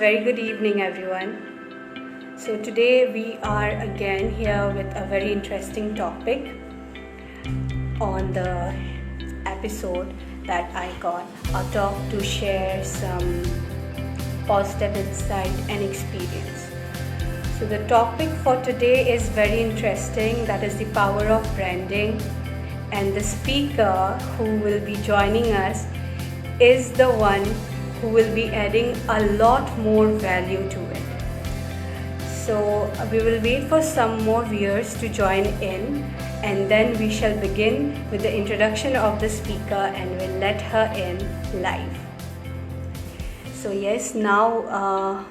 very good evening, everyone. So, today we are again here with a very interesting topic on the episode that I got a talk to share some positive insight and experience. So, the topic for today is very interesting, that is the power of branding, and the speaker who will be joining us is the one who will be adding a lot more value to it. So we will wait for some more viewers to join in, and then we shall begin with the introduction of the speaker and we'll let her in live. So yes, now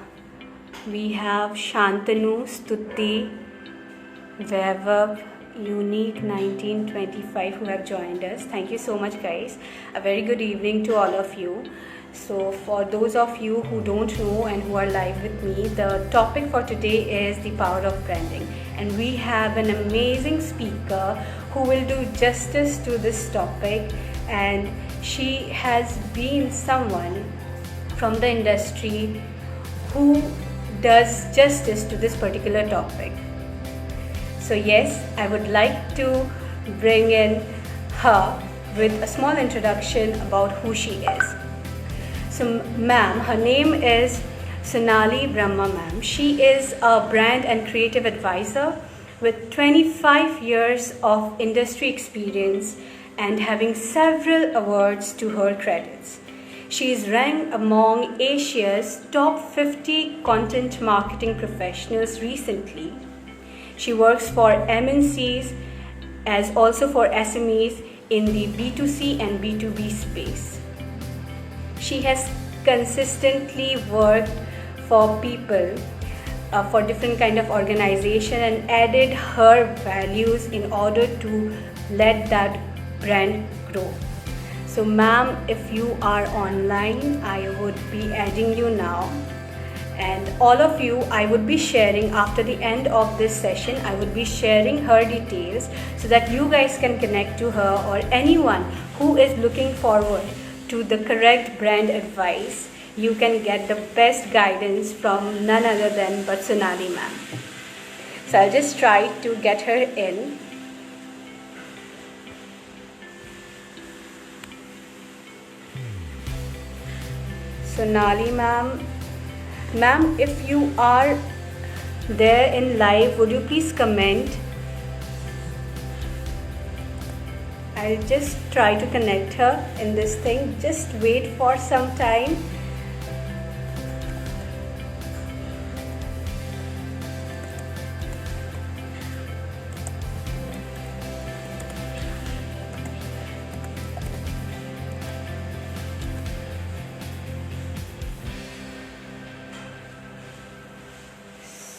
we have Shantanu, Stuti, Vaibhav, Unique 1925 who have joined us. Thank you so much, guys. A very good evening to all of you. So for those of you who don't know and who are live with me, the topic for today is the power of branding, and we have an amazing speaker who will do justice to this topic, and she has been someone from the industry who does justice to this particular topic. So yes, I would like to bring in her with a small introduction about who she is. So ma'am, her name is Sonali Brahma ma'am. She is a brand and creative advisor with 25 years of industry experience and having several awards to her credits. She is ranked among Asia's top 50 content marketing professionals recently. She works for MNCs as also for SMEs in the B2C and B2B space. She has consistently worked for people, for different kind of organization, and added her values in order to let that brand grow. So ma'am, if you are online, I would be adding you now. And all of you, I would be sharing after the end of this session, I would be sharing her details so that you guys can connect to her, or anyone who is looking forward to the correct brand advice. You can get the best guidance from none other than but Sonali ma'am. So I'll just try to get her in. Sonali ma'am. Ma'am, if you are there in live, would you please comment? I'll just try to connect her in this thing. Just wait for some time.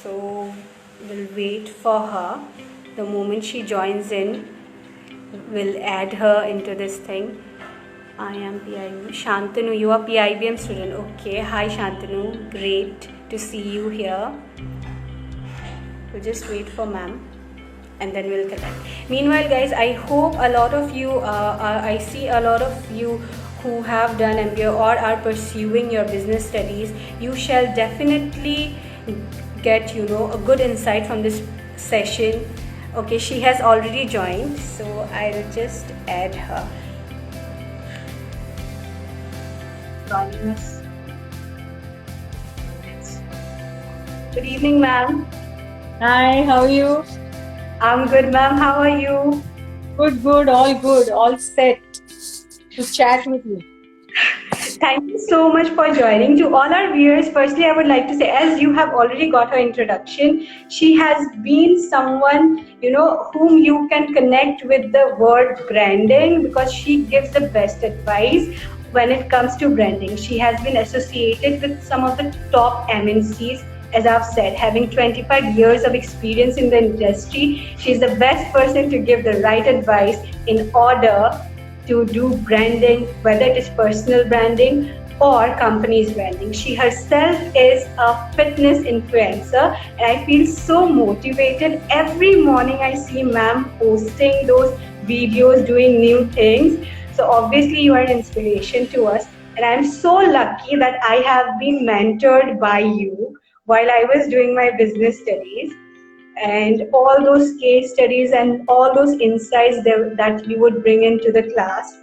So we'll wait for her. The moment she joins in, we'll add her into this thing. I am PIBM. Shantanu, you are PIBM student. Okay. Hi Shantanu. Great to see you here. We'll just wait for ma'am and then we'll connect. Meanwhile, guys, I hope a lot of you, I see a lot of you who have done MBA or are pursuing your business studies. You shall definitely get a good insight from this session. Okay, she has already joined, so I'll just add her. Joining us. Good evening, ma'am. Hi, how are you? I'm good, ma'am. How are you? Good, all set to chat with you. Thank you so much for joining. To all our viewers, firstly, I would like to say, as you have already got her introduction, she has been someone, whom you can connect with the word branding, because she gives the best advice when it comes to branding. She has been associated with some of the top MNCs, as I've said, having 25 years of experience in the industry. She's the best person to give the right advice in order to do branding, whether it is personal branding or company's branding. She herself is a fitness influencer, and I feel so motivated. Every morning I see ma'am posting those videos, doing new things. So obviously you are an inspiration to us. And I'm so lucky that I have been mentored by you while I was doing my business studies. And all those case studies and all those insights that you would bring into the class.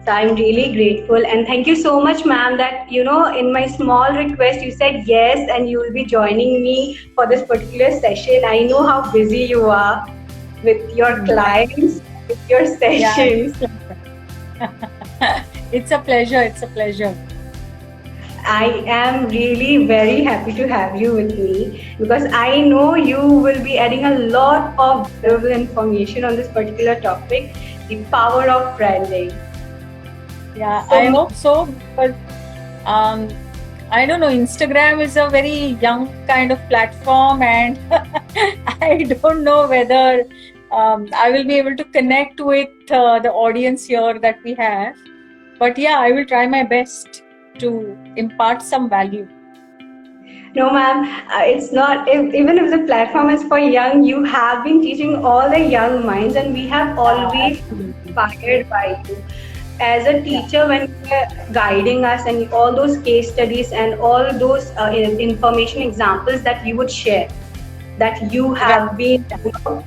So I'm really grateful, and thank you so much, ma'am, that in my small request you said yes and you will be joining me for this particular session. I know how busy you are with your Yeah, clients, with your yeah, sessions. it's a pleasure. It's a pleasure. I am really very happy to have you with me because I know you will be adding a lot of valuable information on this particular topic, the power of branding. Yeah, I So, hope so because um, I don't know. Instagram is a very young kind of platform, and I don't know whether I will be able to connect with the audience here that we have. But yeah, I will try my best to impart some value. no, ma'am, it's not. Even if the platform is for young, you have been teaching all the young minds, and we have always been Absolutely. inspired by you. As a Yeah, teacher, when you were guiding us, and all those case studies and all those information examples that you would share, that you right. have been Yeah,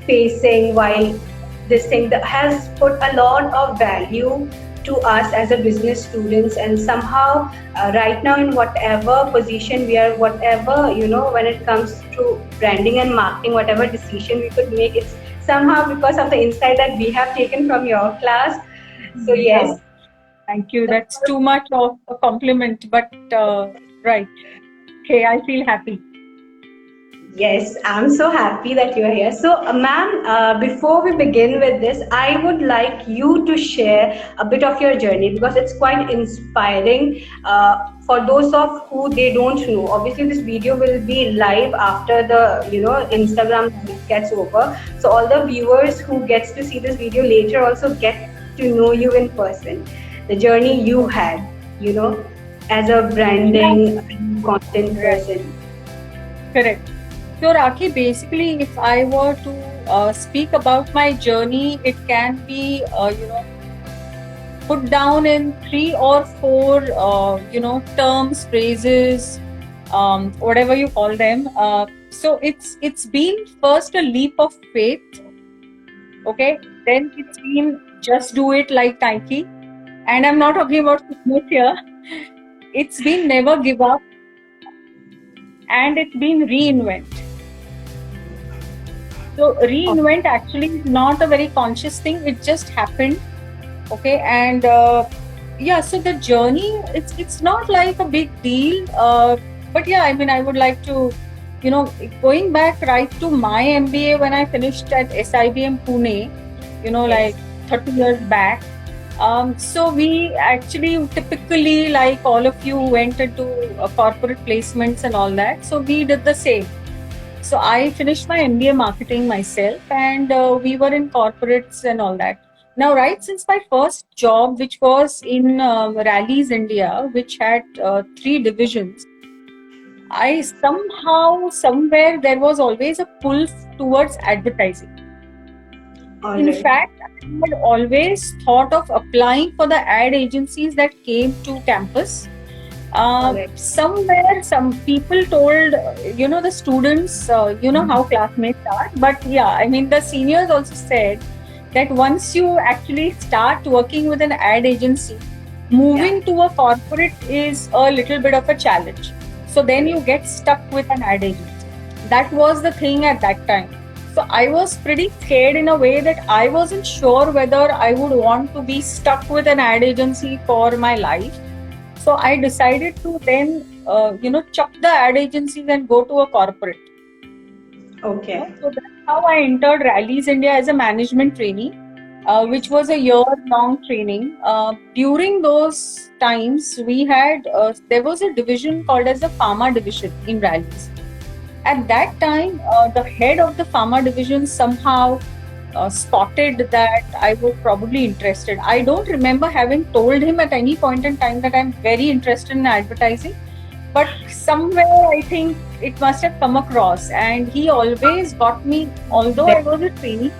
facing while this thing that has put a lot of value to us as a business students, and somehow right now in whatever position we are, whatever when it comes to branding and marketing, whatever decision we could make, it's somehow because of the insight that we have taken from your class. So yeah. yes, Thank you. That's too much of a compliment, but right. Okay, I feel happy. yes, I'm so happy that you're here. So, ma'am, before we begin with this, I would like you to share a bit of your journey because it's quite inspiring for those of who they don't know. Obviously, this video will be live after the Instagram gets over. So all the viewers who gets to see this video later also get to know you in person. The journey you had, you know, as a Yeah, branding and content right. person. Correct. So, Rakhi, basically, if I were to speak about my journey, it can be, put down in three or four, terms, phrases, whatever you call them. So it's been first a leap of faith, okay? Then it's been just do it like Nike, and I'm not talking about fitness here. It's been never give up, and it's been reinvent. So reinvent actually is not a very conscious thing. It just happened, okay? And yeah, so the journey, it's not like a big deal. But yeah, I mean, I would like to, going back right to my MBA when I finished at SIBM Pune, Yes. like 30 years back. So we actually typically, like all of you, went into corporate placements and all that. So we did the same. So I finished my MBA marketing myself, and we were in corporates and all that. Now, right since my first job, which was in Rallies India, which had three divisions, I somehow, somewhere, there was always a pull towards advertising. All In right. fact, I had always thought of applying for the ad agencies that came to campus. All right. Somewhere, some people told, the students, how classmates are. But yeah, I mean, the seniors also said that once you actually start working with an ad agency, Yeah. moving to a corporate is a little bit of a challenge. So then you Correct. get stuck with an ad agency. That was the thing at that time. So I was pretty scared in a way that I wasn't sure whether I would want to be stuck with an ad agency for my life. So I decided to then, chuck the ad agencies and go to a corporate. Okay. So that's how I entered Rallies India as a management trainee, which Yes. was a year-long training. During those times, we had there was a division called as the Pharma division in Rallies. At that time, the head of the Pharma division somehow spotted that I was probably interested. I don't remember having told him at any point in time that I'm very interested in advertising, but somewhere I think it must have come across. And he always got me, although I was a trainee,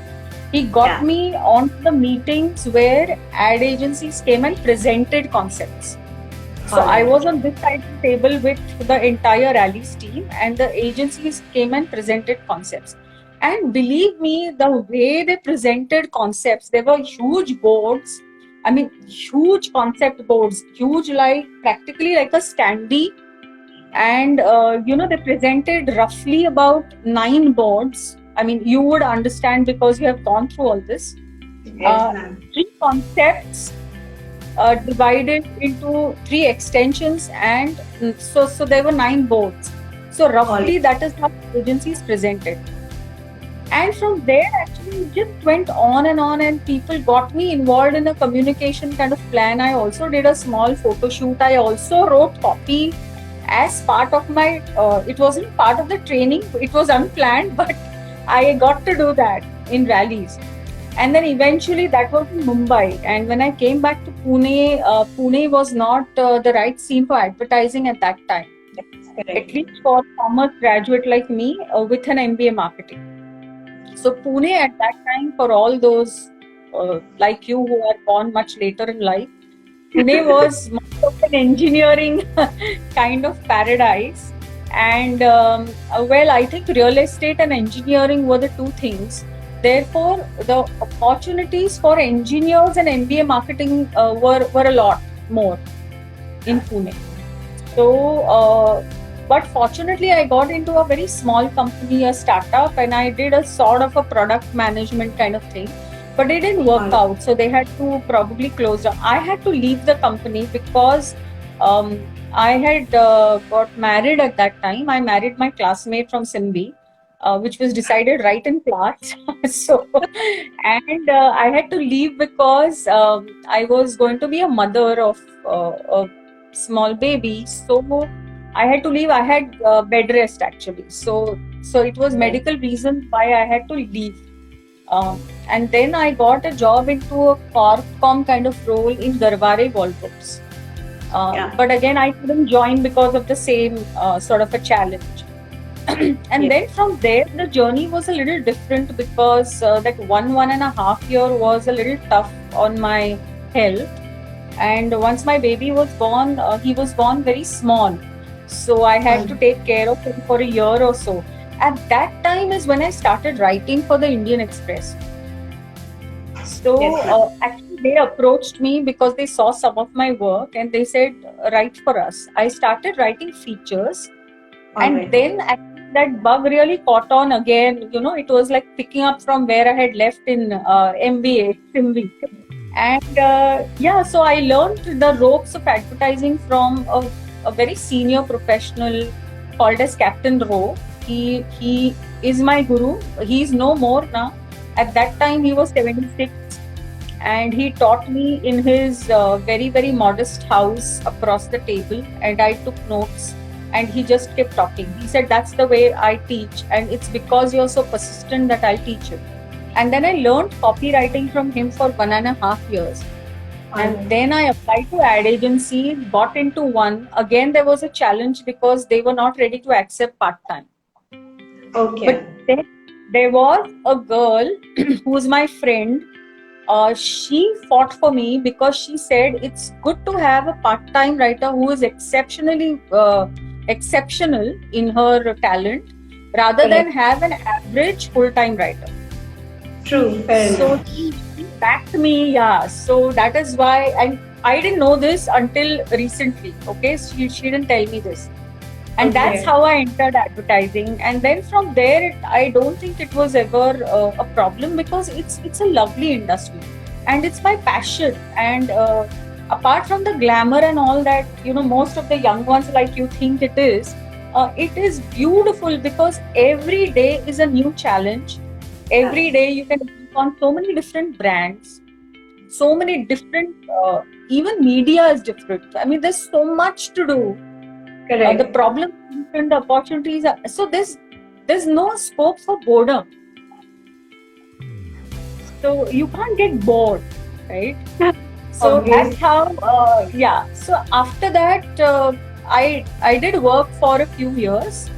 He got Yeah. me on the meetings where ad agencies came and presented concepts. So I Alright. was on this side of the table with the entire Rallies team, and the agencies came and presented concepts. And believe me, the way they presented concepts, there were huge boards. I mean, huge concept boards, huge, like practically like a standee. And they presented roughly about 9 boards. I mean, you would understand because you have gone through all this. Yes, ma'am. 3 concepts divided into 3 extensions, and so there were 9 boards. So roughly that is how the agency is presented. And from there, actually, it just went on, and people got me involved in a communication kind of plan. I also did a small photo shoot. I also wrote copy as part of my. It wasn't part of the training. It was unplanned, but I got to do that in rallies. And then eventually that was in Mumbai. And when I came back to Pune, Pune was not the right scene for advertising at that time, at least for a commerce graduate like me with an MBA marketing. So Pune at that time, for all those like you who are born much later in life, Pune was much of an engineering kind of paradise. And I think real estate and engineering were the two things. Therefore, the opportunities for engineers and MBA marketing were a lot more in Pune. So, but fortunately, I got into a very small company, a startup, and I did a sort of a product management kind of thing. But it didn't work out, so they had to probably close down. I had to leave the company because I had got married at that time. I married my classmate from Sindhi, which was decided right in class. So, and I had to leave because I was going to be a mother of a small baby. So I had to leave. I had bed rest actually. So it was medical reasons why I had to leave. And then I got a job into a corpcom kind of role in Garware Wallboards. But again, I couldn't join because of the same sort of a challenge. And then from there, the journey was a little different because that 1.5 year was a little tough on my health. And once my baby was born, he was born very small. So I had to take care of him for a year or so. At that time is when I started writing for the Indian Express. So actually they approached me because they saw some of my work and they said, write for us. I started writing features. And then that bug really caught on again. It was like picking up from where I had left in MBA, Simbi. And so I learned the ropes of advertising from a very senior professional called as Captain Rowe. He is my guru. He's no more now. At that time, he was 76. And he taught me in his very, very modest house across the table. And I took notes. And he just kept talking. He said, that's the way I teach. And it's because you're so persistent that I'll teach you. And then I learned copywriting from him for 1.5 years. And then I applied to ad agency, got into one. Again, there was a challenge because they were not ready to accept part-time. But then there was a girl who was my friend. She fought for me because she said it's good to have a part-time writer who is exceptional in her talent rather than have an average full-time writer. True. So she backed me, yeah. So that is why I didn't know this until recently. Okay, she didn't tell me this, and that's how I entered advertising. And then from there, I don't think it was ever a problem because it's a lovely industry, and it's my passion. And apart from the glamour and all that, most of the young ones like you think it is beautiful because every day is a new challenge. Every day you can work on so many different brands, so many different, even media is different. I mean, there's so much to do. Correct. The problem and the opportunities are, so there's no scope for boredom. So you can't get bored, right? So that's how, So after that, I did work for a few years,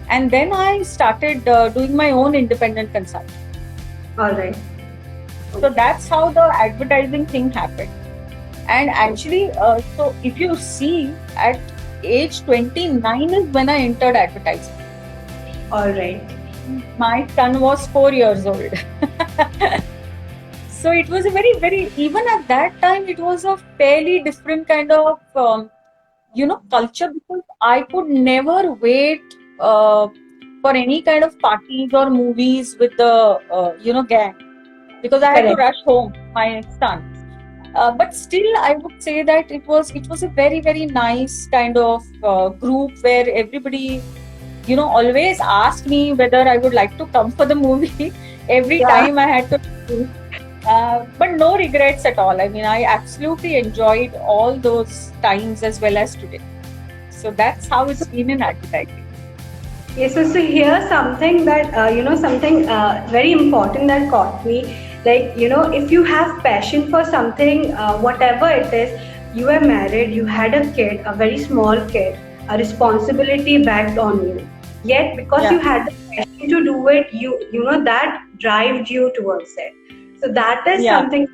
and then I started doing my own independent consulting. All right. So that's how the advertising thing happened. And actually, so if you see, at age 29 is when I entered advertising. All right. My son was 4 years old. So it was a very, very, even at that time, it was a fairly different kind of, culture, because I could never wait for any kind of parties or movies with the, gang, because I had to Correct. rush home, my son. But still, I would say that it was a very, very nice kind of group where everybody, always asked me whether I would like to come for the movie. Every Yeah. time I had to, but no regrets at all. I mean, I absolutely enjoyed all those times as well as today. So that's how it's been in advertising. Yes, so here's something that, something very important that caught me. Like, if you have passion for something, whatever it is, you are married, you had a kid, a very small kid, a responsibility backed on you. Yet, because you Yeah, had the passion to do it, that drives you towards it. So that is yeah, something.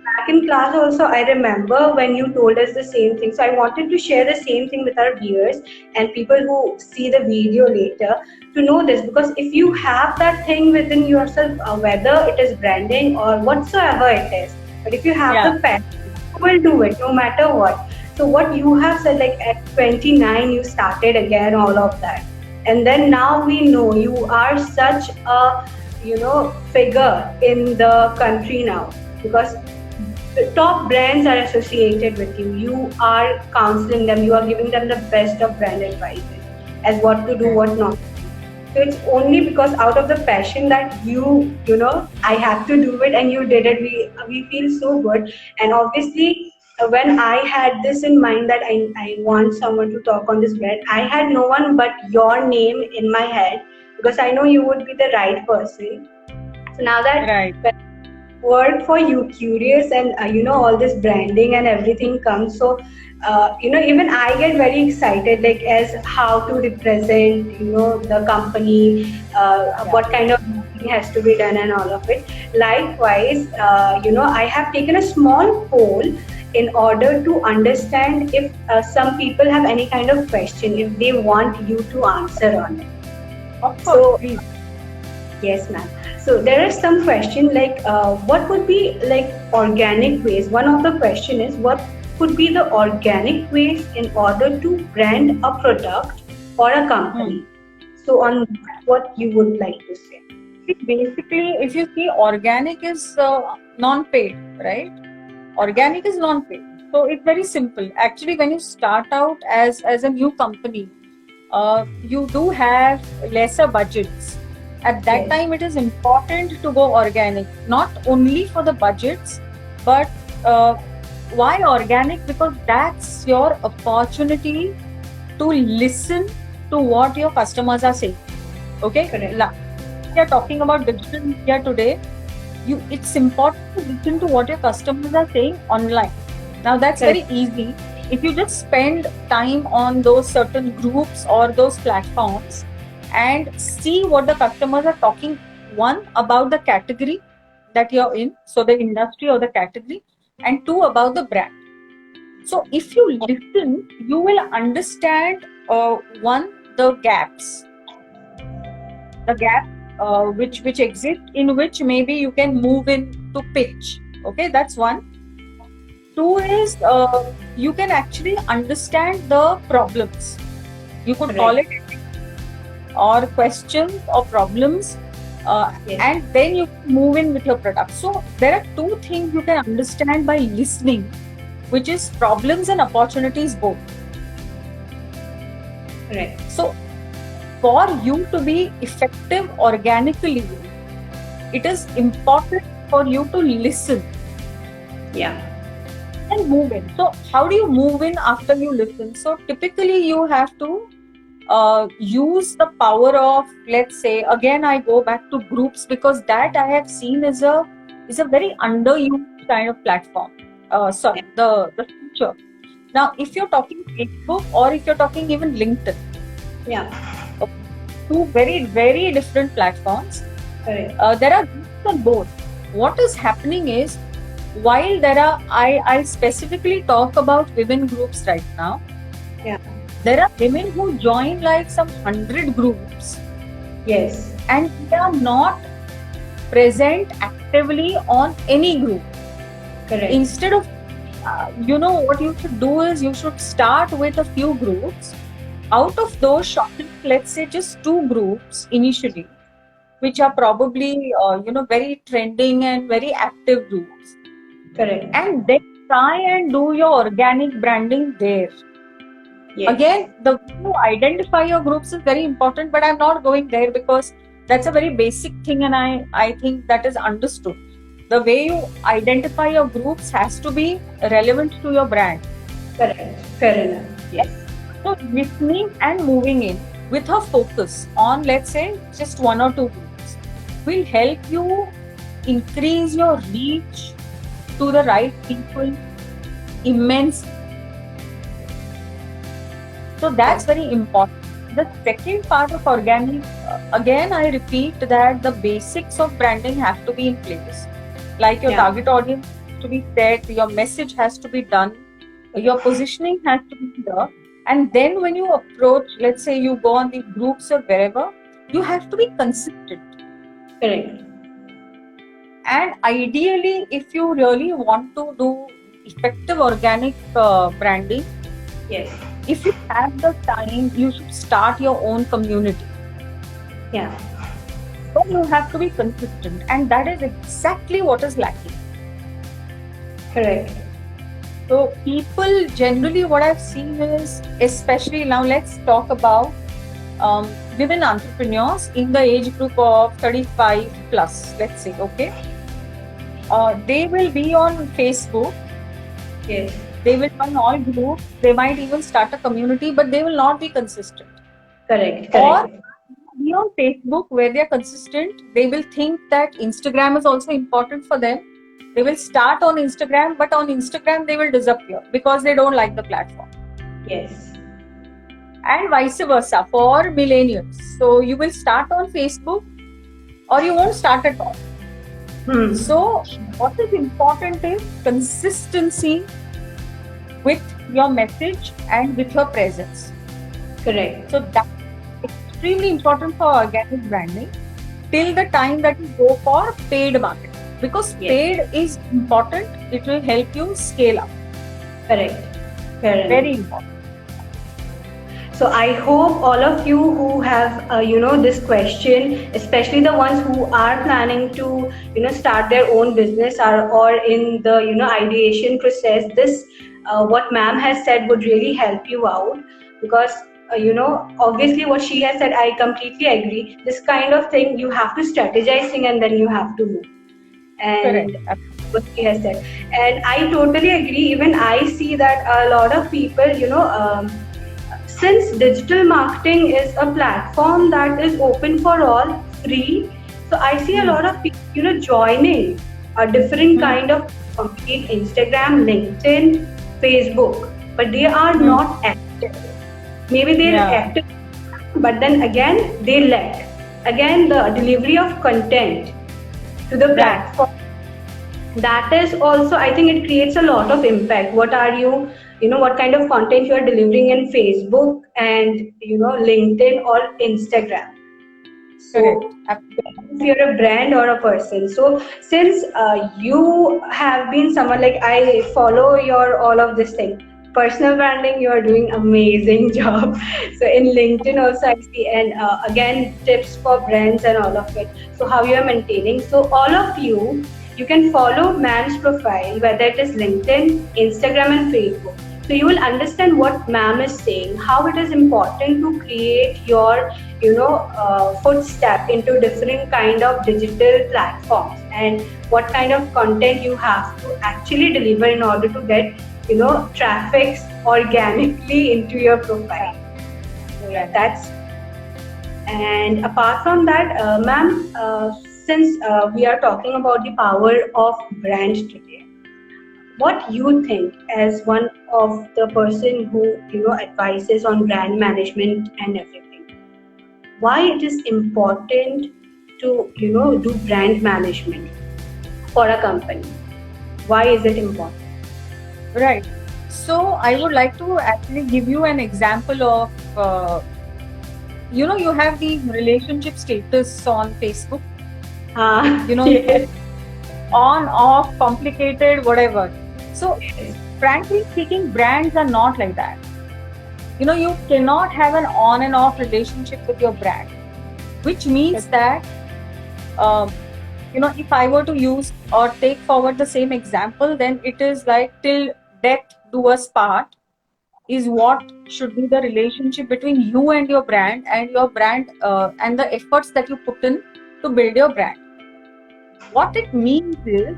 Back in class also, I remember when you told us the same thing. So I wanted to share the same thing with our viewers and people who see the video later to know this, because if you have that thing within yourself, whether it is branding or whatsoever it is, but if you have yeah, the passion, you will do it no matter what. So what you have said, like at 29 you started again all of that, and then now we know you are such a figure in the country now, because the top brands are associated with you. You are counseling them, you are giving them the best of brand advices as what to do, yeah, what not. So it's only because out of the passion that I have to do it and you did it. We feel so good. And obviously, when I had this in mind that I want someone to talk on this brand, I had no one but your name in my head, because I know you would be the right person. So now that right. work for you curious, and all this branding and everything comes, so even I get very excited, like as how to represent the company, Yeah. what kind of marketing has to be done and all of it. Likewise, I have taken a small poll in order to understand if some people have any kind of question, if they want you to answer on it. Of course, So please. yes, ma'am. So there are some questions like what would be like organic ways. One of the question is what could be the organic ways in order to brand a product or a Hmm. company. So on that, what you would like to say? See, basically, if you see, organic is non-paid, right? Organic is non-paid. So it's very simple. Actually, when you start out as a new company, you do have lesser budgets. At that Yes, time, it is important to go organic, not only for the budgets, but uh, why organic? Because that's your opportunity to listen to what your customers are saying. Okay, correct. we are talking about digital media today. It's important to listen to what your customers are saying online. Now that's Correct. very easy. If you just spend time on those certain groups or those platforms and see what the customers are talking, one, about the category that you're in, so the industry or the category, and two, about the brand. So if you listen, you will understand, one, the gaps which exist, in which maybe you can move in to pitch. Okay, that's one. Two is, you can actually understand the problems. You could call Correct. it, or questions or problems, Yes. and then you move in with your product. So there are two things you can understand by listening, which is problems and opportunities both. Correct. So for you to be effective organically, it is important for you to listen Yeah. and move in. So how do you move in after you listen? So typically you have to use the power of, let's say, again I go back to groups, because that I have seen is a very underused kind of platform. Sorry, the future. Now, if you're talking Facebook or if you're talking even LinkedIn, Yeah. two very, very different platforms. Correct. There are groups on both. what is happening is, while there are, I specifically talk about women groups right now. Yeah. There are women who join like some 100 groups Yes. and they are not present actively on any group. Correct. Instead of, what you should do is you should start with a few groups. Out of those, shortlist, let's say just 2 groups initially, which are probably, very trending and very active groups. Correct. And then try and do your organic branding there. Yes. Again, the way you identify your groups is very important, but I'm not going there because that's a very basic thing and I think that is understood. The way you identify your groups has to be relevant to your brand. Correct. Fair enough. Yes. So listening and moving in with a focus on, let's say, just 1 or 2 groups will help you increase your reach to the right people immensely. So that's very important. The second part of organic, again, I repeat that the basics of branding have to be in place. Like your target audience has to be set, your message has to be done, your positioning has to be clear. And then when you approach, let's say you go on the groups or wherever, you have to be consistent. Correct. And ideally, if you really want to do effective organic branding, yes, if you have the time, you should start your own community. Yeah. So you have to be consistent, and that is exactly what is lacking. Correct. So people generally, what I've seen is, especially now, let's talk about women entrepreneurs in the age group of 35 plus, let's say, okay? They will be on Facebook. Yes. They will join all groups. They might even start a community, but they will not be consistent. Correct. Or be on Facebook where they are consistent. They will think that Instagram is also important for them. They will start on Instagram, but on Instagram they will disappear because they don't like the platform. Yes. And vice versa for millennials. So you will start on Facebook or you won't start at all. So what is important is consistency with your message and with your presence. Correct. So that's extremely important for organic branding till the time that you go for paid marketing. Because paid is important, it will help you scale up. Correct. Very important. So I hope all of you who have, this question, especially the ones who are planning to, start their own business or in the, ideation process, this, what ma'am has said would really help you out because, obviously what she has said, I completely agree. This kind of thing, you have to strategizing and then you have to move. And what she has said. And I totally agree. Even I see that a lot of people, since digital marketing is a platform that is open for all, free, so I see a lot of people, joining a different kind of complete Instagram, LinkedIn, Facebook, but they are not active. Maybe they're active, but then again they lack. Again, the delivery of content to the platform. That is also, I think it creates a lot of impact. What are you, what kind of content you are delivering in Facebook and, LinkedIn or Instagram. So if you're a brand or a person. So since you have been someone like I follow your all of this thing. Personal branding, you are doing amazing job. So in LinkedIn also I see, and again tips for brands and all of it. So how you are maintaining. So all of you can follow ma'am's profile, whether it is LinkedIn, Instagram and Facebook. So you will understand what ma'am is saying, how it is important to create your, footstep into different kind of digital platforms and what kind of content you have to actually deliver in order to get, traffic organically into your profile. That's, and apart from that, ma'am, since we are talking about the power of brand today, what you think as one of the person who, advises on brand management and everything, why it is important to, do brand management? for a company? Why is it important? Right. So I would like to actually give you an example of, you have the relationship status on Facebook, Yes. on, off, complicated, whatever. So frankly speaking, brands are not like that. You cannot have an on and off relationship with your brand, which means that, um, if I were to use or take forward the same example, then it is like till death do us part is what should be the relationship between you and your brand, and the efforts that you put in to build your brand. What it means is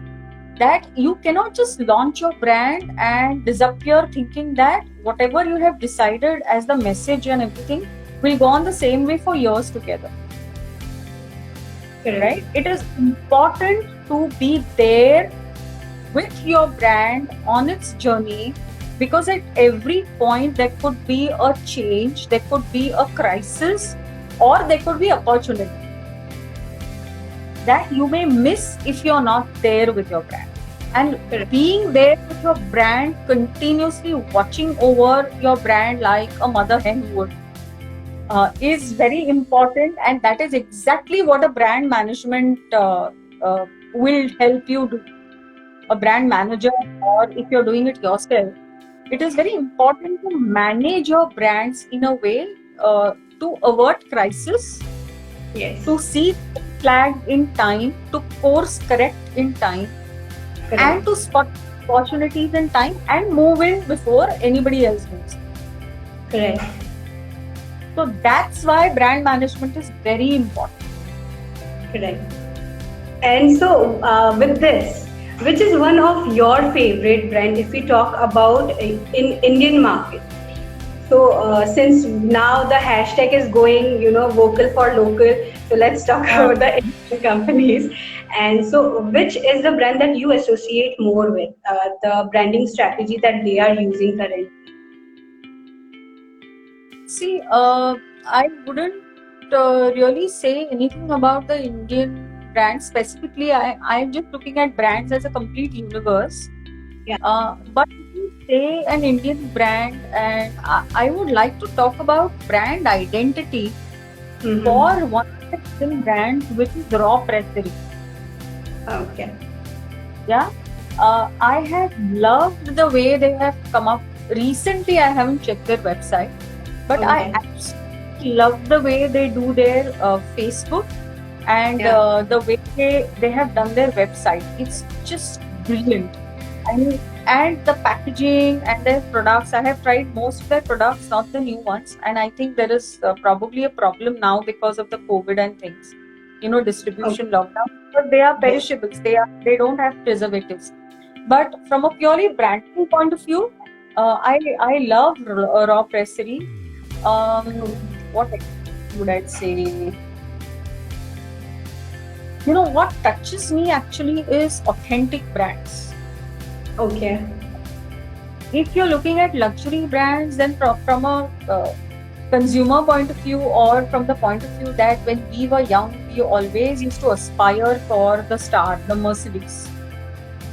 that you cannot just launch your brand and disappear thinking that whatever you have decided as the message and everything will go on the same way for years together. Right? It is important to be there with your brand on its journey, because at every point there could be a change, there could be a crisis, or there could be opportunity that you may miss if you're not there with your brand. And being there with your brand, continuously watching over your brand like a mother hen would, is very important, and that is exactly what a brand management will help you do. A brand manager, or if you're doing it yourself, it is very important to manage your brands in a way to avert crisis, Yes. to see flag in time, to course correct in time, and to spot opportunities in time and move in before anybody else moves. Correct. So that's why brand management is very important. Correct. And so, with this, which is one of your favorite brand if we talk about in Indian market? So, since now the hashtag is going, vocal for local, so let's talk about the Indian companies. And so, which is the brand that you associate more with, the branding strategy that they are using currently? See, I wouldn't really say anything about the Indian brand specifically. I'm just looking at brands as a complete universe. Yeah. But if you say an Indian brand, and I would like to talk about brand identity for one of the Indian brands, which is Raw Pressery. Okay. Yeah. I have loved the way they have come up. Recently, I haven't checked their website, but I absolutely love the way they do their Facebook, and the way they have done their website. It's just brilliant. And the packaging and their products, I have tried most of their products, not the new ones, and I think there is probably a problem now because of the COVID and things, distribution lockdown. But they are perishables. They don't have preservatives. But from a purely branding point of view, I love Raw Pressery. What would I say? What touches me actually is authentic brands. Okay. If you're looking at luxury brands, then from a consumer point of view, or from the point of view that when we were young, we always used to aspire for the star, the Mercedes.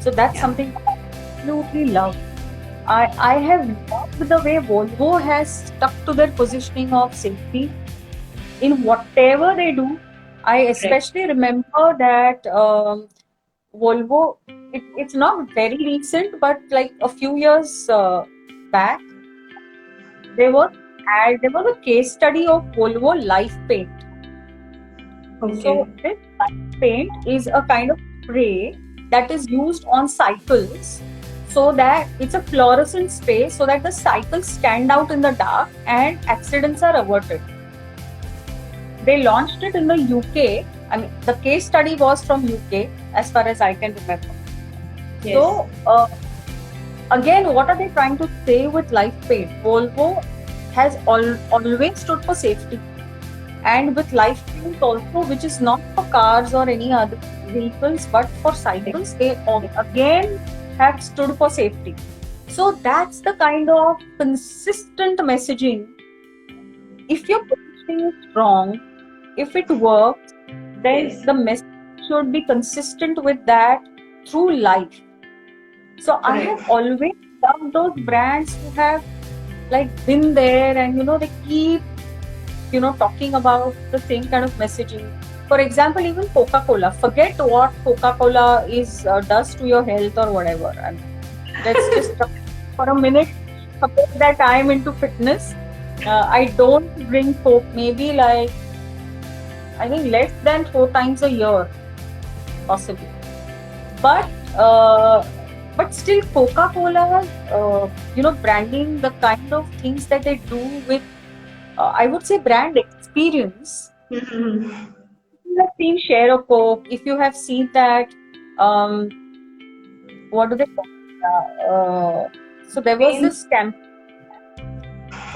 So that's something I absolutely love. I have loved the way Volvo has stuck to their positioning of safety in whatever they do. I especially remember that Volvo, it's not very recent, but like a few years back, there was a case study of Volvo Life Paint. Okay. So this Life Paint is a kind of spray that is used on cycles, so that it's a fluorescent spray, so that the cycles stand out in the dark and accidents are averted. They launched it in the UK. I mean, the case study was from UK, as far as I can remember. Yes. So, again, what are they trying to say with Life Paint? Volvo has always stood for safety. And with Life Paint also, which is not for cars or any other vehicles, but for cycles, they again have stood for safety. So that's the kind of consistent messaging. If your positioning is strong, if it works, then the message should be consistent with that, through life. So I Correct. have always loved those brands who have like been there, and they keep talking about the same kind of messaging. For example, even Coca-Cola. Forget what Coca-Cola is does to your health or whatever. I mean, let's just for a minute suppose that I am into fitness. I don't drink Coke maybe like I think less than 4 times a year, possibly. But uh, but still, Coca-Cola, branding the kind of things that they do with, I would say, brand experience. Mhm. You have seen Share a Coke. If you have seen that, um, what do they call it? So there was Campaigns. this camp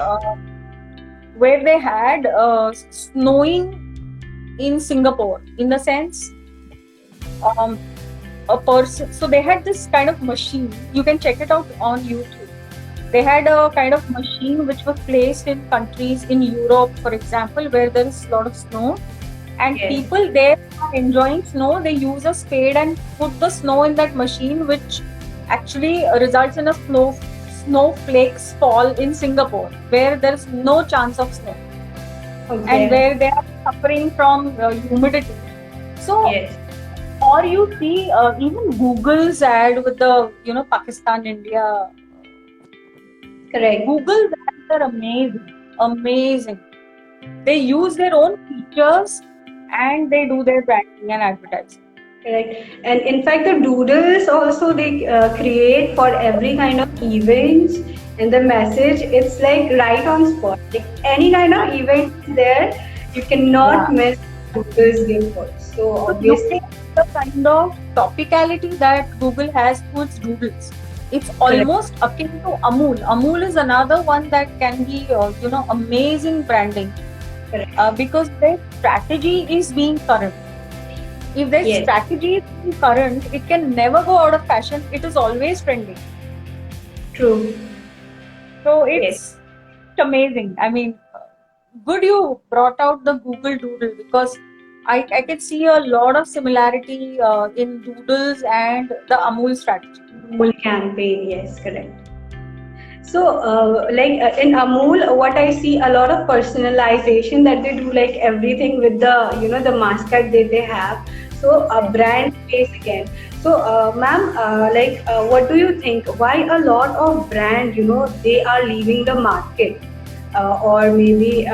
uh, where they had snowing in Singapore, in the sense, um, a person. So they had this kind of machine. You can check it out on YouTube. They had a kind of machine which was placed in countries in Europe, for example, where there is a lot of snow, and Yes. people there are enjoying snow. They use a spade and put the snow in that machine, which actually results in a snowflakes fall in Singapore, where there is no chance of snow, and Okay. where they are suffering from humidity. So, Yes. or you see even Google's ad with the Pakistan India. Correct. Google's ads are amazing, amazing. They use their own features and they do their branding and advertising. Correct. And in fact, the doodles also they create for every kind of events, and the message it's like right on spot. Like any kind of event is there, you cannot Yeah. miss doodles gift for. So So look obviously, at the kind of topicality that Google has to its doodles. It's correct. almost akin to Amul. Amul is another one that can be, amazing branding Correct. because their strategy is being current. If their Yes. strategy is being current, it can never go out of fashion. It is always trending. True. So Yes. it's amazing. I mean, good you brought out the Google Doodle because I can see a lot of similarity in Doodles and the Amul strategy. Amul campaign. Yes. Correct. So, in Amul, what I see a lot of personalization that they do, like everything with the mascot that they have. So, a brand face again. So, ma'am, what do you think? Why a lot of brand, they are leaving the market? Or maybe,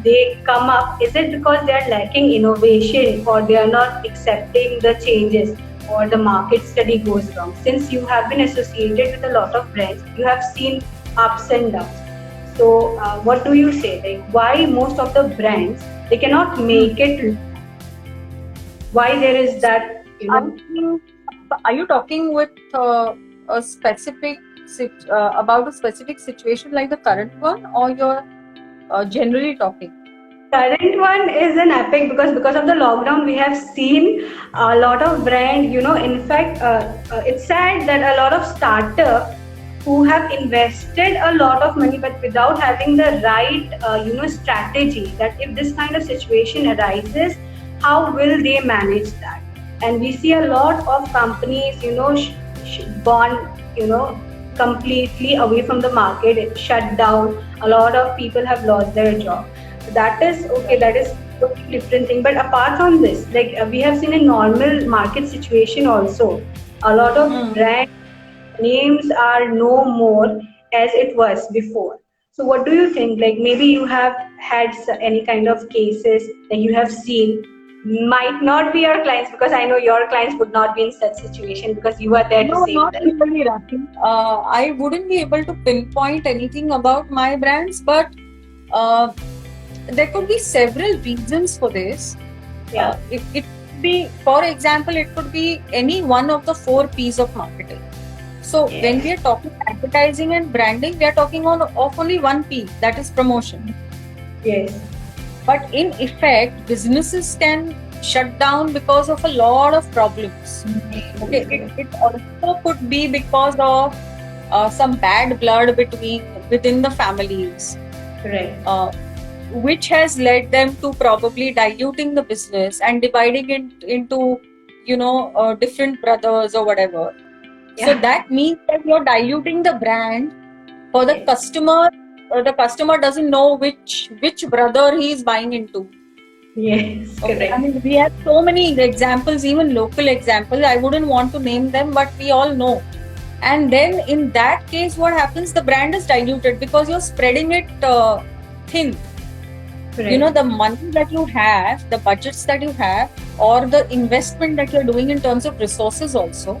they come up. Is it because they are lacking innovation or they are not accepting the changes? Or the market study goes wrong. Since you have been associated with a lot of brands, you have seen ups and downs. So, what do you say? Like, why most of the brands they cannot Hmm. make it? Why there is So that? I think, are you talking with a specific about a specific situation like the current one, or you're generally talking? Current one is an epic because of the lockdown we have seen a lot of brand. In fact, it's sad that a lot of startup who have invested a lot of money but without having the right strategy, that if this kind of situation arises, how will they manage that? And we see a lot of companies gone completely away from the market. It shut down. A lot of people have lost their job. So that is okay. That is totally different thing. But apart from this, like we have seen a normal market situation also. A lot of Hmm. brand names are no more as it was before. So what do you think? Like maybe you have had any kind of cases that you have seen. Might not be your clients because I know your clients would not be in such situation because you are there to No, save not them. really, Rafi. I wouldn't be able to pinpoint anything about my brands, but uh, there could be several reasons for this. Yeah. It could be, for example, it could be any one of the 4 P's of marketing. So when we Yes. are talking advertising and branding, we are talking of only 1 P, that is promotion. Yes. But in effect, businesses can shut down because of a lot of problems. Okay, it also could be because of some bad blood within the families, Correct. uh, which has led them to probably diluting the business and dividing it into different brothers or whatever. So Yeah. that means that you're diluting the brand for the Yes. customer. The customer doesn't know which brother he is buying into. Yes. Okay, I Correct. mean, we have so many examples, even local examples. I wouldn't want to name them, but we all know. And then in that case, what happens? The brand is diluted because you're spreading it thin. Correct. The money that you have, the budgets that you have, or the investment that you're doing in terms of resources also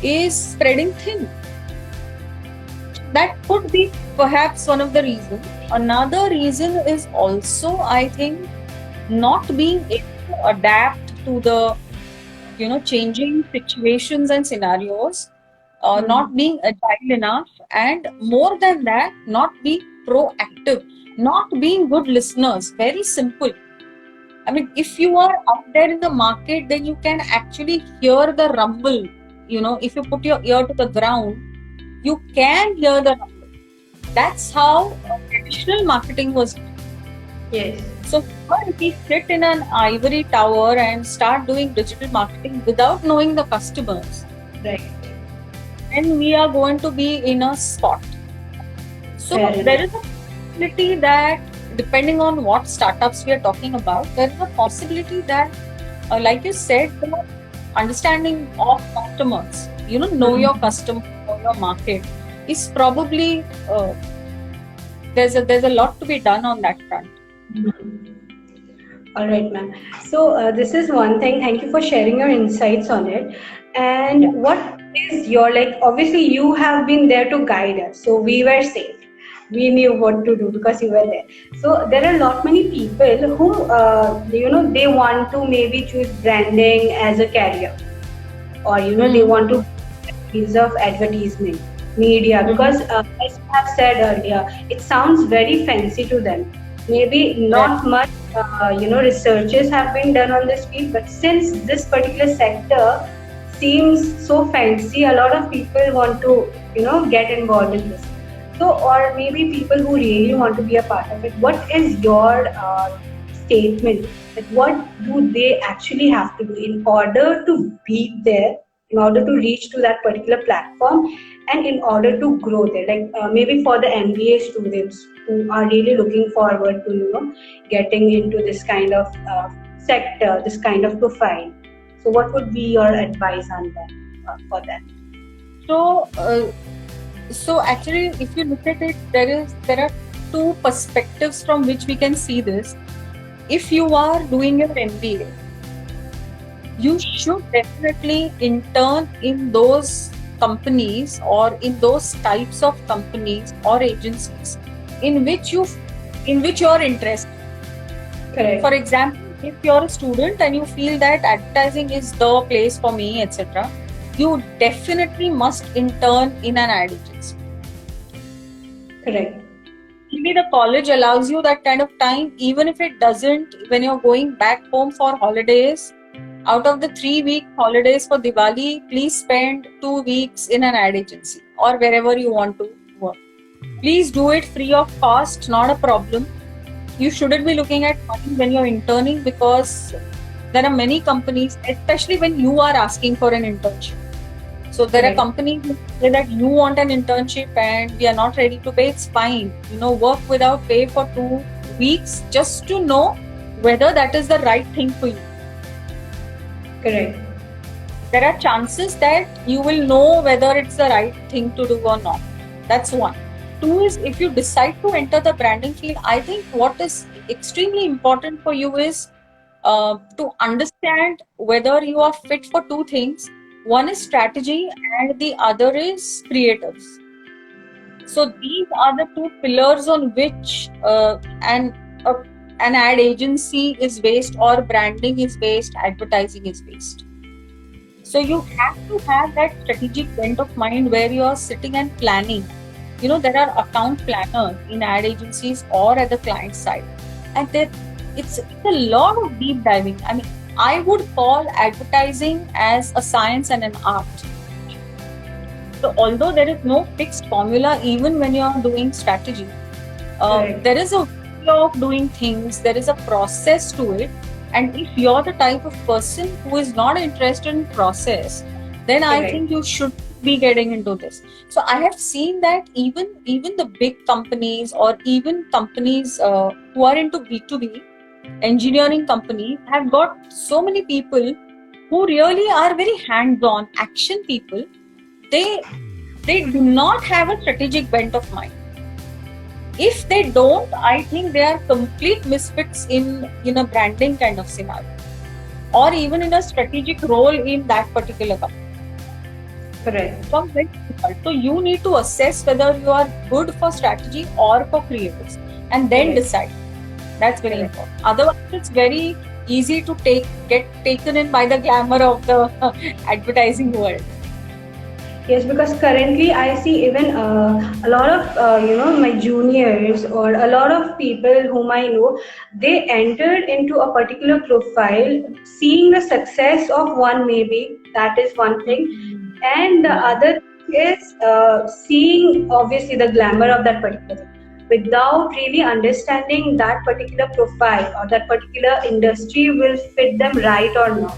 is spreading thin. That could be perhaps one of the reasons. Another reason is also, I think, not being able to adapt to the changing situations and scenarios, not being agile enough, and more than that, not being proactive, not being good listeners. Very simple. I mean, if you are out there in the market, then you can actually hear the rumble. If you put your ear to the ground, you can hear the rumble. That's how traditional marketing was. Yes. So if we sit in an ivory tower and start doing digital marketing without knowing the customers, Right. then we are going to be in a spot. So Fair there enough. is a possibility that, depending on what startups we are talking about, there is a possibility that, like you said, the understanding of customers, know your customer, know your market, is probably there's a lot to be done on that front. All right, ma'am. So this is one thing. Thank you for sharing your insights on it. Yeah. And what is your, like? Obviously, you have been there to guide us, so we were safe. We knew what to do because you were there. So there are a lot many people who, they want to maybe choose branding as a career, or they want to piece of advertisement media, because as you have said earlier, it sounds very fancy to them. Maybe Right. not much researches have been done on this field, but since this particular sector seems so fancy, a lot of people want to get involved in this. So, or maybe people who really want to be a part of it, what is your statement, that what do they actually have to do in order to be there, in order to reach to that particular platform, and in order to grow there? Like maybe for the MBA students who are really looking forward to getting into this kind of sector, this kind of profile. So, what would be your advice on that, for that? So actually, if you look at it, there are two perspectives from which we can see this. If you are doing your MBA, you should definitely intern in those companies or in those types of companies or agencies in which you're interested. Correct. For example, if you're a student and you feel that advertising is the place for me, etc., you definitely must intern in an ad agency. Correct. Maybe the college allows you that kind of time. Even if it doesn't, when you're going back home for holidays, out of the 3-week holidays for Diwali, please spend 2 weeks in an ad agency or wherever you want to work. Please do it free of cost, not a problem. You shouldn't be looking at money when you're interning, because there are many companies, especially when you are asking for an internship. So there are companies who say that you want an internship and we are not ready to pay. It's fine. Work without pay for 2 weeks just to know whether that is the right thing for you. Correct. There are chances that you will know whether it's the right thing to do or not. That's one. Two is, if you decide to enter the branding field, I think what is extremely important for you is to understand whether you are fit for two things. One is strategy and the other is creatives. So these are the two pillars on which an ad agency is based, or branding is based, advertising is based. So you have to have that strategic bent of mind where you are sitting and planning. There are account planners in ad agencies or at the client side, and it's a lot of deep diving. I mean, I would call advertising as a science and an art. So although there is no fixed formula, even when you are doing strategy, there is a way of doing things, there is a process to it, And if you're the type of person who is not interested in process, then I Correct. think you should be getting into this. So I have seen that even the big companies, or even companies who are into B2B, engineering companies, have got so many people who really are very hands-on action people. They do not have a strategic bent of mind. If they don't, I think they are complete misfits in a branding kind of scenario, or even in a strategic role in that particular company. Correct. Becomes very difficult. So you need to assess whether you are good for strategy or for creatives, and then Correct. decide. That's very Correct. important. Otherwise, it's very easy to get taken in by the glamour of the advertising world. Yes, because currently I see even a lot of my juniors or a lot of people whom I know, they entered into a particular profile, seeing the success of one, maybe that is one thing, and the Yeah. other thing is seeing obviously the glamour of that particular thing without really understanding that particular profile or that particular industry will fit them right or not.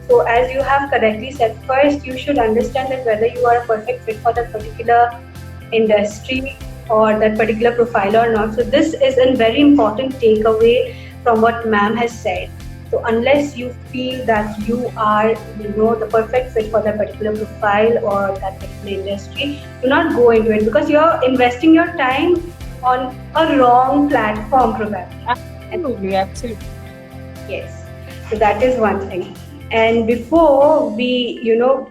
So, as you have correctly said, first you should understand that whether you are a perfect fit for that particular industry or that particular profile or not. So, this is a very important takeaway from what ma'am has said. So, unless you feel that you are, the perfect fit for that particular profile or that particular industry, do not go into it because you're investing your time on a wrong platform, probably. Absolutely, absolutely. Yes, so that is one thing. And before we,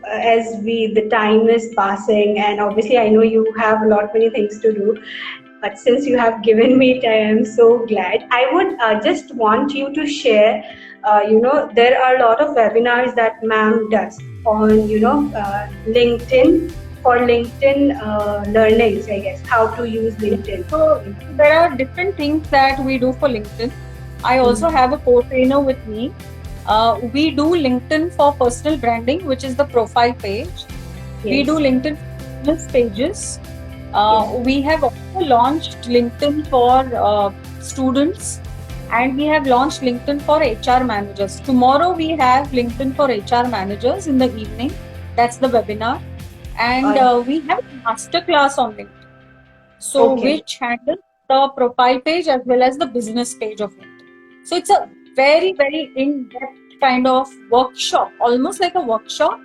as the time is passing, and obviously I know you have a lot many things to do, but since you have given me time, I'm so glad. I would just want you to share. There are a lot of webinars that ma'am does on, LinkedIn for LinkedIn learnings, I guess, how to use LinkedIn. So there are different things that we do for LinkedIn. I also have a co-trainer with me. We do LinkedIn for personal branding, which is the profile page. We Yes. do LinkedIn business pages. We have also launched LinkedIn for students, and we have launched LinkedIn for HR managers. Tomorrow we have LinkedIn for HR managers in the evening. That's the webinar. And we have a masterclass on LinkedIn. So Okay. which handles the profile page as well as the business page of LinkedIn. So it's a very, very in-depth kind of workshop, almost like a workshop,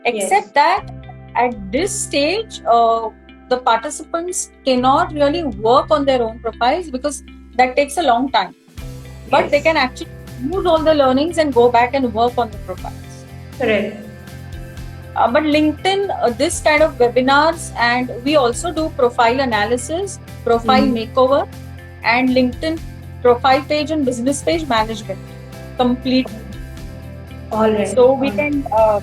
except that at this stage, the participants cannot really work on their own profiles because that takes a long time. But they can actually use all the learnings and go back and work on the profiles. Correct. But LinkedIn, this kind of webinars, and we also do profile analysis, profile makeover, and LinkedIn profile page and business page management complete. All right. So we can,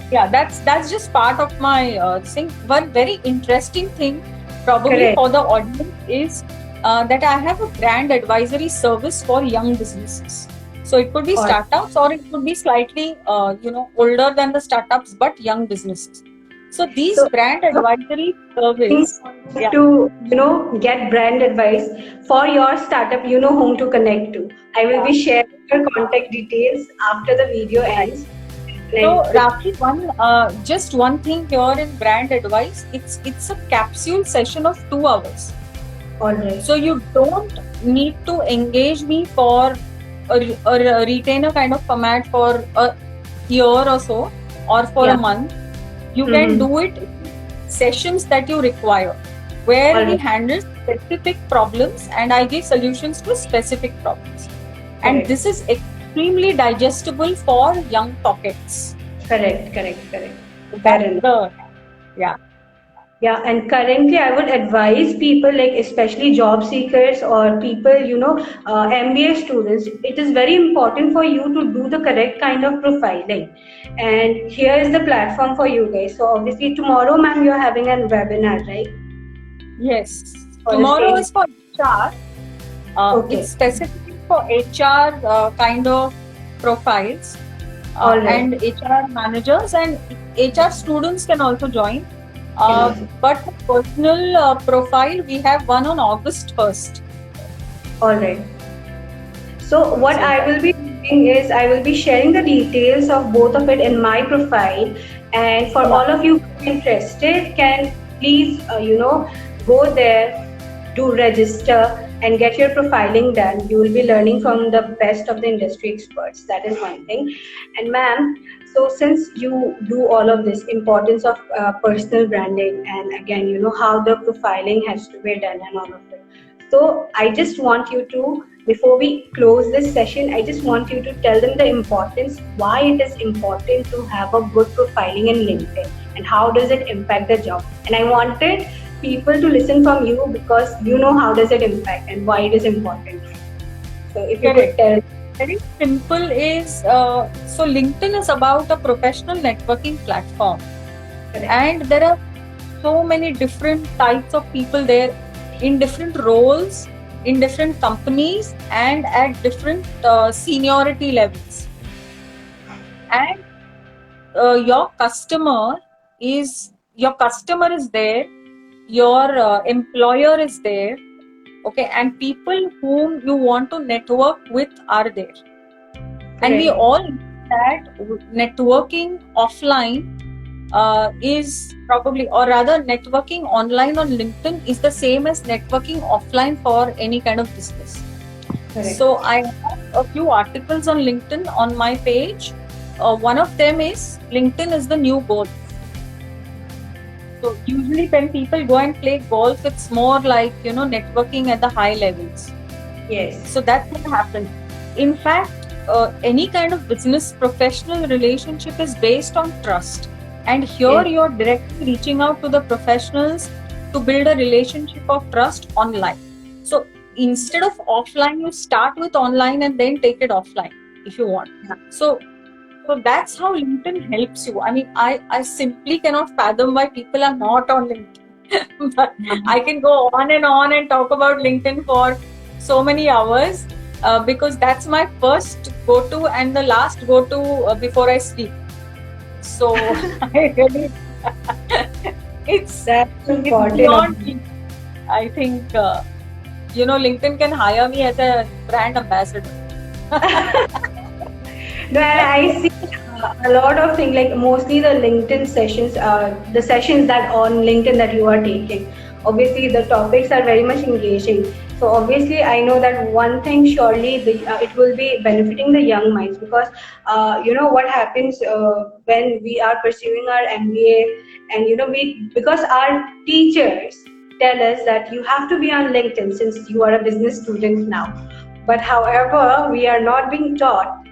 that's just part of my thing. One very interesting thing, probably for the audience, is that I have a brand advisory service for young businesses. So it could be startups, or it could be slightly, older than the startups, but young businesses. So these brand advisory service. To get brand advice for your startup, you know whom to connect to. I will be sharing your contact details after the video ends. So Rakhi, just one thing here in brand advice. It's a capsule session of 2 hours. All right. So you don't need to engage me for a retainer kind of format for a year or so, or for a month. You can do it in sessions that you require, where we handle specific problems and I give solutions to specific problems. And this is extremely digestible for young pockets. Correct. Yeah, and currently I would advise people, like especially job seekers or people, MBA students, it is very important for you to do the correct kind of profiling. And here is the platform for you guys. So obviously tomorrow, ma'am, you're having a webinar, right? Yes. Tomorrow is for HR. It's specifically for HR kind of profiles. And HR managers and HR students can also join. But for personal profile, we have one on August 1st. All right. So what I will be doing thing is I will be sharing the details of both of it in my profile, and for Yeah, all of you who are interested, can please go there, do register, and get your profiling done. You will be learning from the best of the industry experts. That is one thing. And ma'am, so since you do all of this, importance of personal branding, and again, how the profiling has to be done and all of it. So I just want you to, before we close this session, I just want you to tell them the importance, why it is important to have a good profiling in LinkedIn, and how does it impact the job. And I wanted people to listen from you, because you know how does it impact and why it is important. So if you could correct. tell. Very simple is so LinkedIn is about a professional networking platform, Correct. and there are so many different types of people there in different roles, in different companies, and at different seniority levels. And your customer is there, your employer is there, okay, and people whom you want to network with are there. And we Correct. all know that networking offline is probably, or rather, networking online on LinkedIn is the same as networking offline for any kind of business. Correct. So I have a few articles on LinkedIn on my page. One of them is LinkedIn is the new golf. So usually when people go and play golf, it's more like, networking at the high levels. Yes. So that's what happens. In fact, any kind of business professional relationship is based on trust. And here Yes. you're directly reaching out to the professionals to build a relationship of trust online. So instead of offline, you start with online and then take it offline if you want. So that's how LinkedIn helps you. I mean, I simply cannot fathom why people are not on LinkedIn. But I can go on and talk about LinkedIn for so many hours because that's my first go-to and the last go-to before I sleep. So I really, it's important. beyond. I think LinkedIn can hire me as a brand ambassador. No, and I see a lot of things, like mostly the LinkedIn sessions, the sessions that on LinkedIn that you are taking. Obviously, the topics are very much engaging. So obviously, I know that one thing surely it will be benefiting the young minds, because what happens when we are pursuing our MBA, and we, because our teachers tell us that you have to be on LinkedIn since you are a business student now. But however, we are not being taught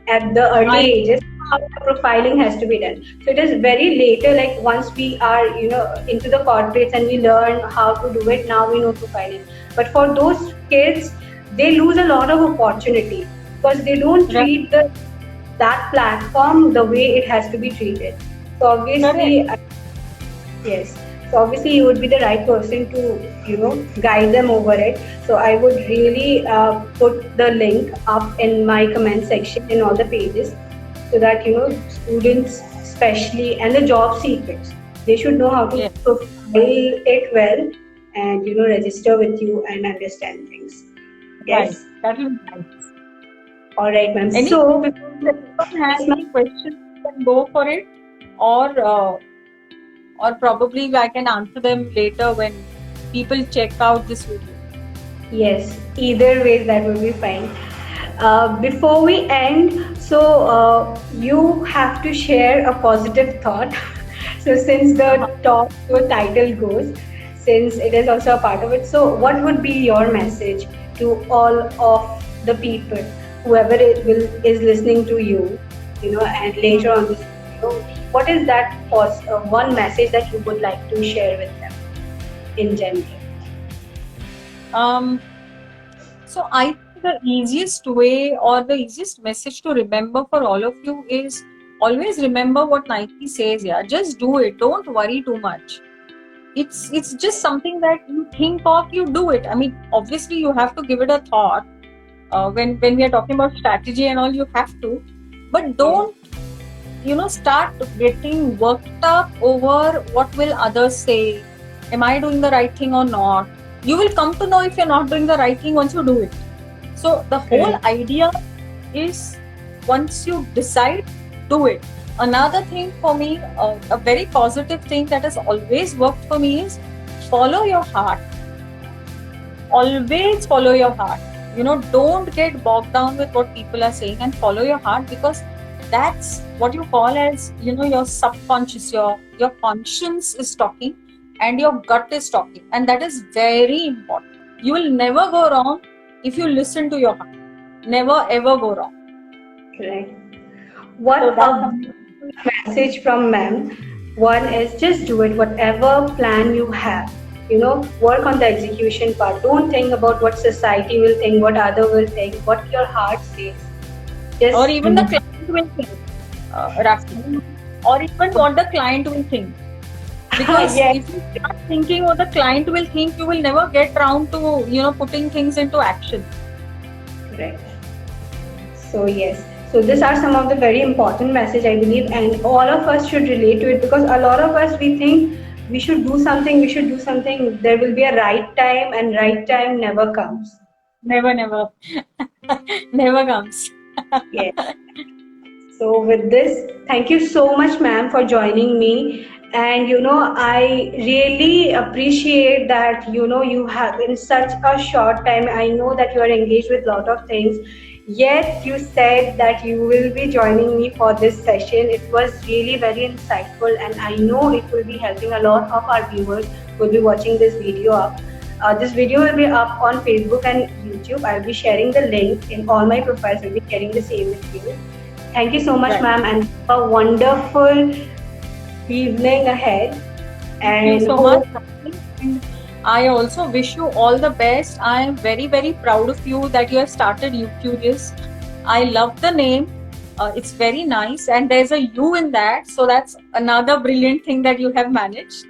at the early ages how the profiling has to be done. So it is very later, like once we are into the corporates and we learn how to do it, now we know profiling. But for those kids, they lose a lot of opportunity because they don't treat that platform the way it has to be treated. So obviously, yes. So obviously you would be the right person to, guide them over it. So I would really put the link up in my comment section in all the pages, so that, students especially and the job seekers, they should know how to profile it well, and, register with you and understand things. Right. Yes. That will be nice. All right, ma'am. Any So, anyone has yes, ma'am. any questions, you can go for it, or probably I can answer them later when people check out this video. Yes, either way that will be fine. Before we end, so you have to share a positive thought. So since the talk, your title goes, since it is also a part of it, so what would be your message to all of the people, whoever is listening to you, and later on this video, what is that one message that you would like to share with them in general? So I think the easiest way or the easiest message to remember for all of you is always remember what Nike says. Yeah, just do it. Don't worry too much. It's just something that you think of, you do it. I mean, obviously you have to give it a thought. When we are talking about strategy and all, you have to, but don't start getting worked up over what will others say. Am I doing the right thing or not? You will come to know if you're not doing the right thing once you do it. So the whole idea is once you decide, do it. Another thing for me, a very positive thing that has always worked for me is follow your heart. Always follow your heart. Don't get bogged down with what people are saying and follow your heart, because that's what you call as, your subconscious, your conscience is talking and your gut is talking. And that is very important. You will never go wrong if you listen to your heart. Never ever go wrong. Correct. What a message from ma'am. One is just do it, whatever plan you have. Work on the execution part. Don't think about what society will think, what other will think, what your heart says. Or even the client will think, Rafi. Or even what the client will think. Because Yes. if you start thinking what the client will think, you will never get around to, putting things into action. Correct. So yes. So these are some of the very important message, I believe, and all of us should relate to it, because a lot of us, we think we should do something, there will be a right time, and right time never comes. Never. Never comes. Yes. So with this, thank you so much, ma'am, for joining me. And I really appreciate that you have in such a short time. I know that you are engaged with a lot of things. Yet you said that you will be joining me for this session. It was really very insightful, and I know it will be helping a lot of our viewers who will be watching this video up. This video will be up on Facebook and YouTube. I'll be sharing the link in all my profiles. I'll be sharing the same with you. Thank you so much, Right. ma'am, and a wonderful evening ahead. Thank you so much. And I also wish you all the best. I am very, very proud of you that you have started You Curious. I love the name. It's very nice, and there's a you in that. So that's another brilliant thing that you have managed.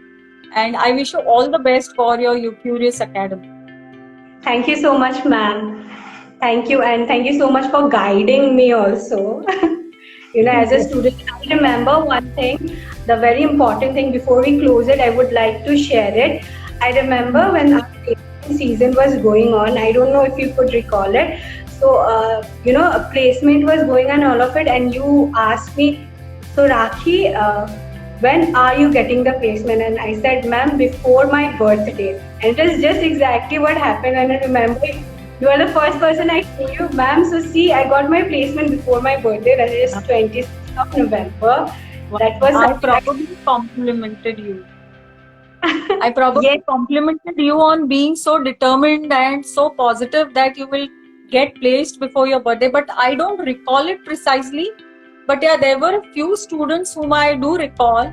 And I wish you all the best for your You Curious Academy. Thank you so much, ma'am. Thank you, and thank you so much for guiding me also. As a student, I remember one thing, the very important thing. Before we close it, I would like to share it. I remember when our placement season was going on, I don't know if you could recall it. So, a placement was going on, all of it, and you asked me, so Rakhi, when are you getting the placement? And I said, ma'am, before my birthday. And it is just exactly what happened. And I remember you are the first person I told you, ma'am. So see, I got my placement before my birthday. That is 26th of November. That was I probably complimented you. I probably Yes. complimented you on being so determined and so positive that you will get placed before your birthday. But I don't recall it precisely. But yeah, there were a few students whom I do recall.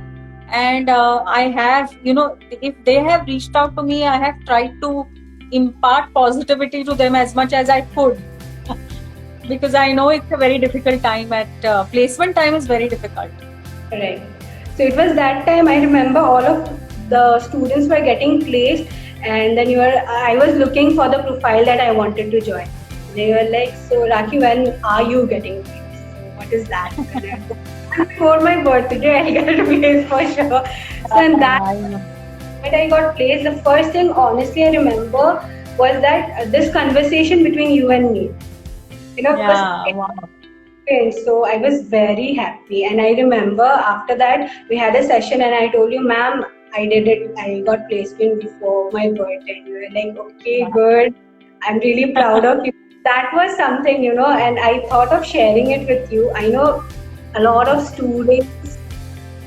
And I have, if they have reached out to me, I have tried to impart positivity to them as much as I could. Because I know it's a very difficult time placement time is very difficult. Right. So it was that time, I remember all of the students were getting placed, and then I was looking for the profile that I wanted to join. They were like, so Rakhi, when are you getting placed? So what is that? Before my birthday, I got placed for sure. So in that, when I got placed, the first thing honestly I remember was that this conversation between you and me. So I was very happy, and I remember after that we had a session, and I told you, ma'am, I did it. I got placement before my birthday. You were like, okay, good. I'm really proud of you. That was something, and I thought of sharing it with you. I know a lot of students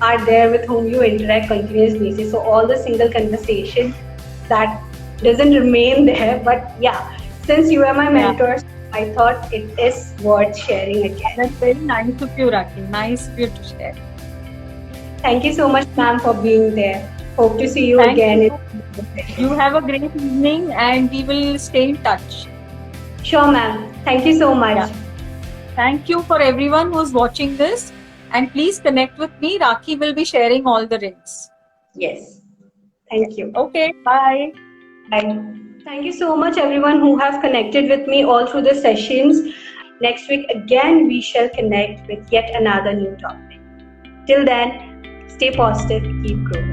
are there with whom you interact continuous basis. So all the single conversation that doesn't remain there. But yeah, since you are my mentors, I thought it is worth sharing again. That's very nice of you, Rakhi. Nice of you to share. Thank you so much, ma'am, for being there. Hope to see you again. You have a great evening, and we will stay in touch. Sure, ma'am. Thank you so much. Yeah. Thank you for everyone who's watching this. And please connect with me. Rakhi will be sharing all the links. Yes. Thank you. Okay, bye. Bye. Thank you so much, everyone who have connected with me all through the sessions. Next week, again, we shall connect with yet another new topic. Till then, stay positive, keep growing.